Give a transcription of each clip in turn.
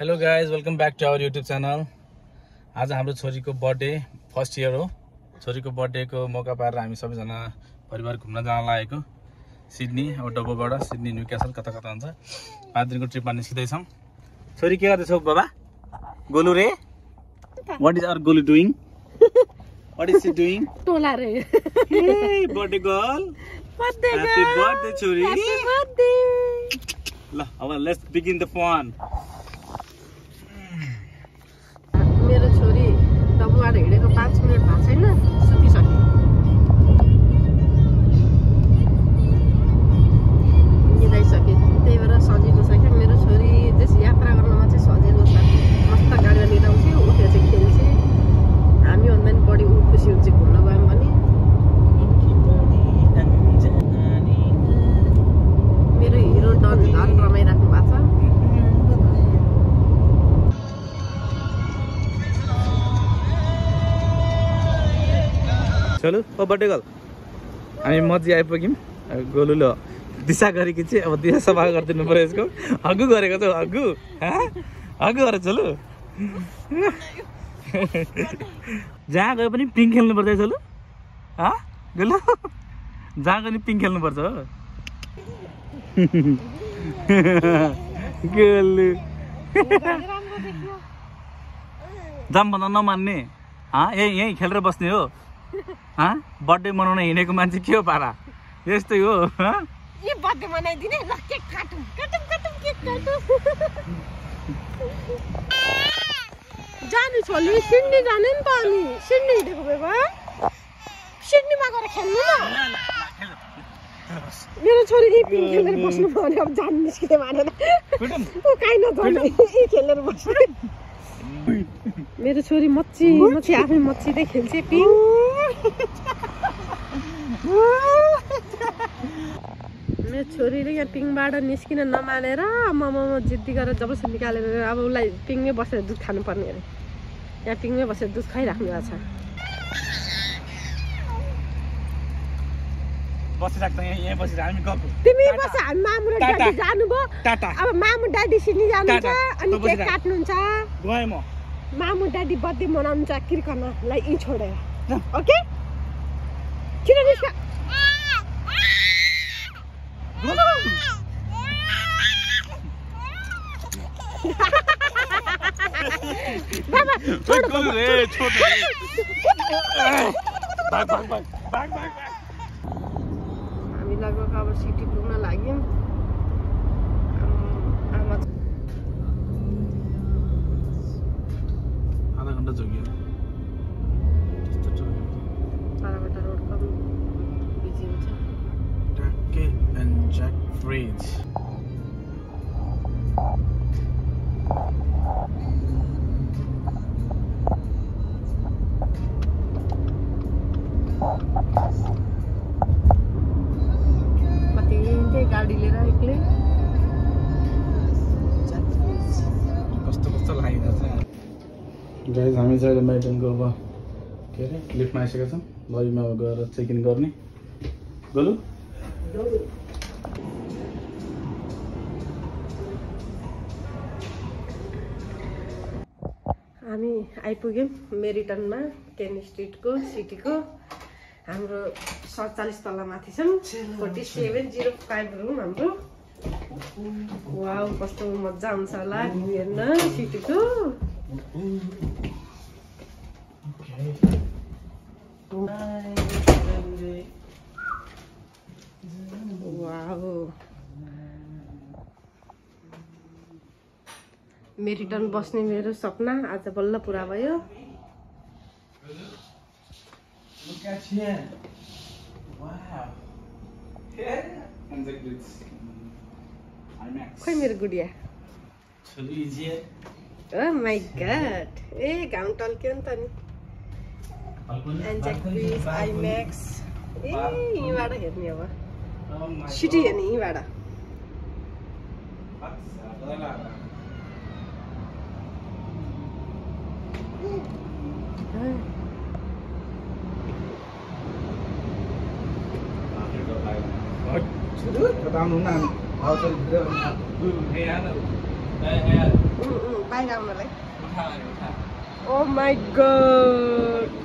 Hello guys, welcome back to our YouTube channel. आज हाम्रो छोरीको बर्थडे फर्स्ट इयर हो। छोरीको बर्थडेको मौका पाएर हामी सबैजना परिवार घुम्न जान लागेको सिडनी। अब डब्बोबाट सिडनी न्यू क्यासल कता कता हुन्छ 5 दिनको ट्रिपमा निस्किँदैछौँ। छोरी के गर्दैछौ बाबा? गोलु रे, what is our Golu doing? What is she doing? टोला रे। Hey birthday girl, happy birthday छोरी। Happy birthday. ल अब लेट्स बिगिन द फन। मेरो छोरी डब्बुबाट हिँडेको 5 मिनेट भएको छैन, सुतिसक्यो। निदाइसक्यो, त्यही भएर सजिलो छ क्या मेरो छोरी। त्यस यात्रा गर्नमा चाहिँ सजिलो छ। मस्त गाडीमा निदाउँथ्यो, उठेर चाहिँ खेल्थे। हामीभन्दा पनि बढी ऊ खुसी हुन्छ घुम्न गयौँ भने। मेरो हिरो डन झन् रमाइराख्नु भएको छ। चलो ओ बर्थडे गर्ल, हामी मजी आइपुग्यौँ। गोलुलो दिशा गरेकी चाहिँ अब दिशा सफा गरिदिनु पर्यो। यसको हगु गरेको छ, हगु हगु गरेर चलु। जहाँ गयो पनि पिङ खेल्नु पर्छ चलु। गोलु जहाँ गयो पनि पिङ खेल्नु पर्छ हो। गोलु जाम भन्दा नमान्ने, यही खेलेर बस्ने हो। बर्थडे मनाउन हिँडेको मान्छे के हो पारा? यस्तै हो। ये बर्थडे मनाइदिने, ल केक काटौँ काटौँ काटौँ केक काटौँ। जानु छोरी, सिडनी जाने नि त। अनि सिडनी हिँडेको बेला सिडनीमा गएर खेल्नु न। मेरो छोरी यही पिङ खेलेर बस्नु पर्यो। अब जानु निस्किँदै मानेन ऊ काहीँ नजाने, यही खेलेर बस्नु। मेरो छोरी मच्छी मच्छी आफै मच्छीदै खेल्छ पिङ। मेरो छोरीले यहाँ पिङबाट निस्किन नमानेर म जिद्दी गरेर जबरजस्ती निकालेर अब उसलाई पिङमै बसेर दुध खानुपर्ने अरे। यहाँ पिङमै बसेर दुध खाइराख्नु भएको छ। तिमी बस, हामी मामु र ड्याडी जानुभयो। अब मामु ड्याडी सिडनी जानुहुन्छ अनि केक काट्नुहुन्छ। मामु ड्याडी बर्थडे मनाउनुहुन्छ किर्कनलाई यहीँ छोडेर। ओके किन निस्का? बाबा छोड रे, छोड रे। हामी लगभग अब सिटी पुग्न लाग्यौँ। आधा घन्टा जोगियो। पाराबाट रोड कम बिजी हुन्छ। Turkey and Jack Fridge. कति गाडी लिएर एक्लै कस्तो कस्तो लागिरहेछ। गाइज हामी चाहिँ अहिले मेरिटनको अब के अरे लिफ्टमा आइसकेका छौँ। लबीमा अब गएर चेक इन गर्ने। गोलु हामी आइपुग्यौँ मेरिटनमा, केन स्ट्रिटको सिटीको। हाम्रो 47 तला माथि छौँ। 4705 रुम हाम्रो। वाउ कस्तो मजा आउँछ होला हेर्न सिटीको। वाउ मेरिटन बस्ने मेरो सपना आज बल्ल पुरा भयो। खोइ मेरो गुडिया। ओ माई गॉड, ए घाम टल्क्यो नि त नि। एन्जेक फ्रिज आइम्याक्स ए यहीँबाट हेर्ने अब सिटी हेर्ने यहीँबाट। बाहिर आउनलाई ओ माई गॉड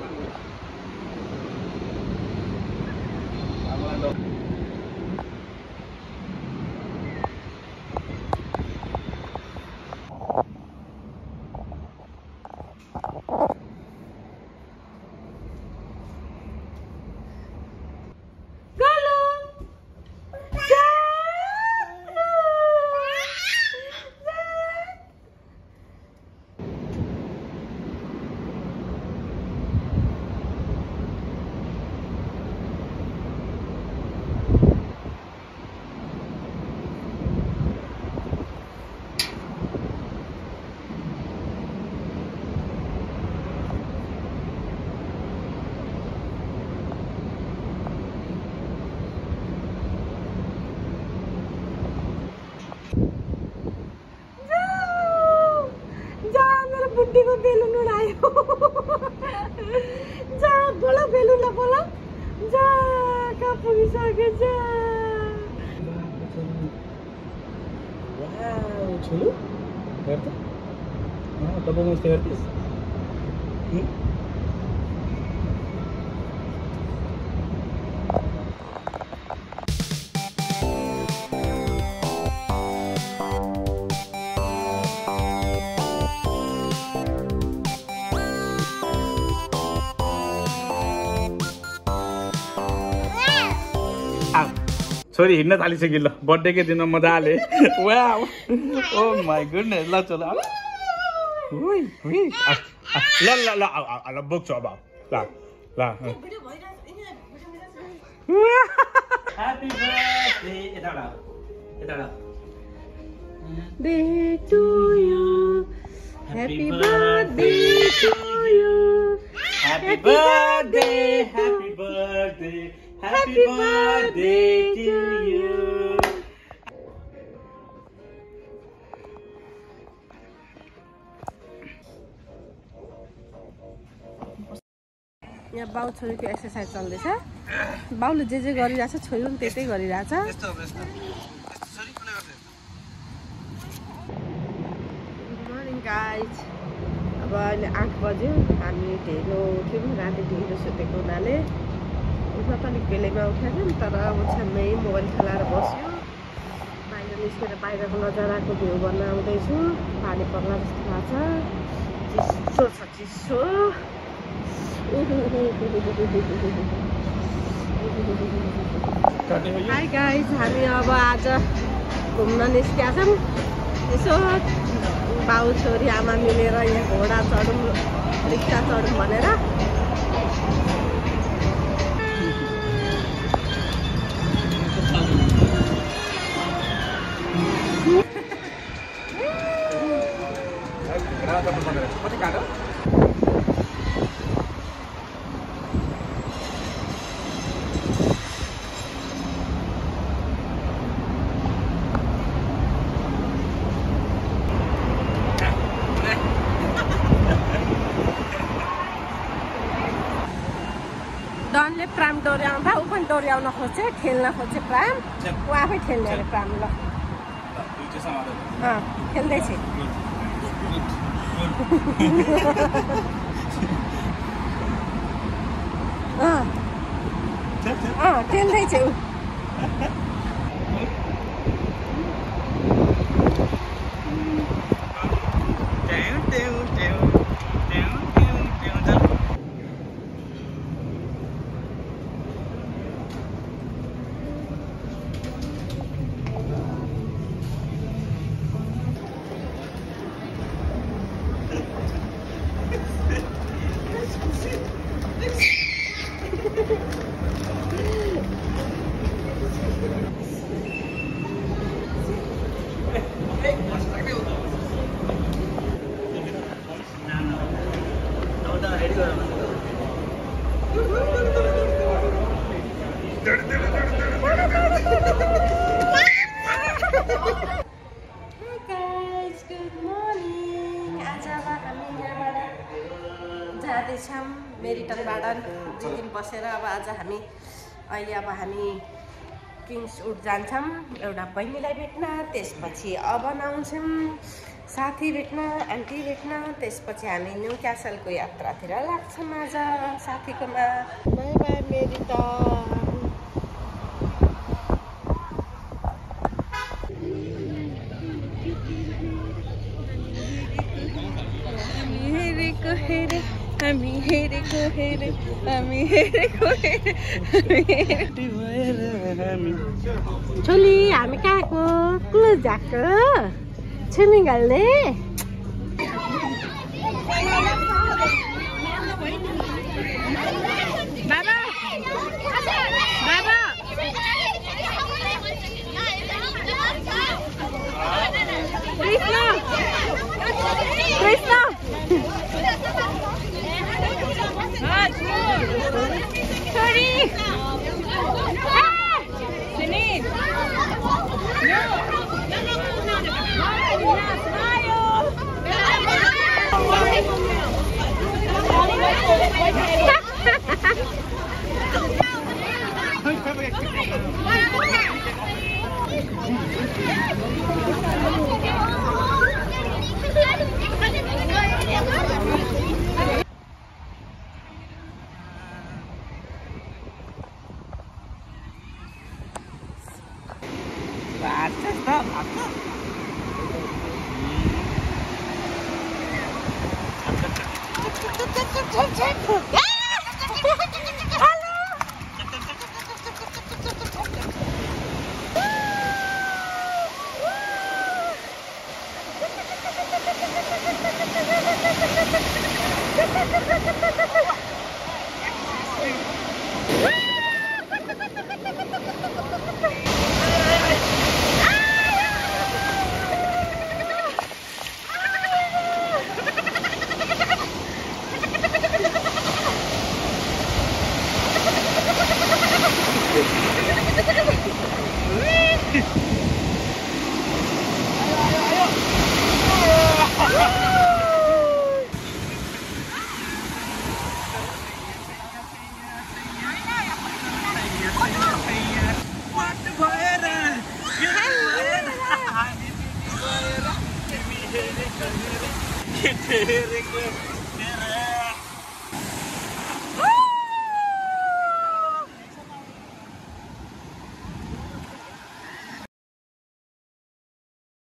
बुड्डीको बेलुन उडायो जा बोला बेलुनलाई बोला जा कहाँ पुगिसक्यो जा छोलु हेर त डबल नमस्ते हेर्दिस छोरी हिँड्न थालिसक्यो ल बर्थडेकै दिनमा मजाले वाउ ओ माई गुडनेस ल चल ल ल ल ल बोक्छु अब ल ल ह्यापी बर्थडे यताडा यताडा day to you happy birthday to you happy birthday happy birthday Happy birthday to you. यहाँ बाउ छोरीको एक्सर्साइज चल्दैछ बाउले जे गरिरहेछ छोरी पनि त्यतै गरिरहेछ गुड मर्निङ गाइज अब अहिले 8 बज्यो हामी ढिलो उठ्यौँ राति ढिलो सुतेको हुनाले उठ्न त अलिक बेलैमा उठेन तर ओछ्यानमै मोबाइल खेलाएर बस्यो बाहिर निस्केर बाहिरको नजाराको भ्यू गर्न आउँदैछु पानी पर्ला जस्तो लाग्छ चिसो छ चिसो हाई गाइज हामी अब आज घुम्न निस्केका छौँ यसो बाउ छोरी आमा मिलेर यहाँ घोडा चढौँ रिक्सा चढौँ भनेर डनले प्राम डोर्याउँदा ऊ पनि डोर्याउन खोज्छ खेल्न खोज्छ प्राम ऊ आफै खेल्ने अरे प्राम ल खेल्दैछ खेल्दैछ ऊ जाँदैछौँ मेरिटनबाट 2 दिन बसेर अब आज हामी अहिले अब हामी किङ्सवुड जान्छौँ एउटा बहिनीलाई भेट्न त्यसपछि अब आउँछौँ साथी भेट्न आन्टी भेट्न त्यसपछि हामी न्यू क्यासलको यात्रातिर लाग्छौँ आज साथीकोमा बाई बाई मेरी त हामी हेरेको हेरे छोली हामी कहाँको क्लोज जाएको स्विमिङ गर्ने बाबा बाबा कृष्ण कृष्ण Sorry. Janine.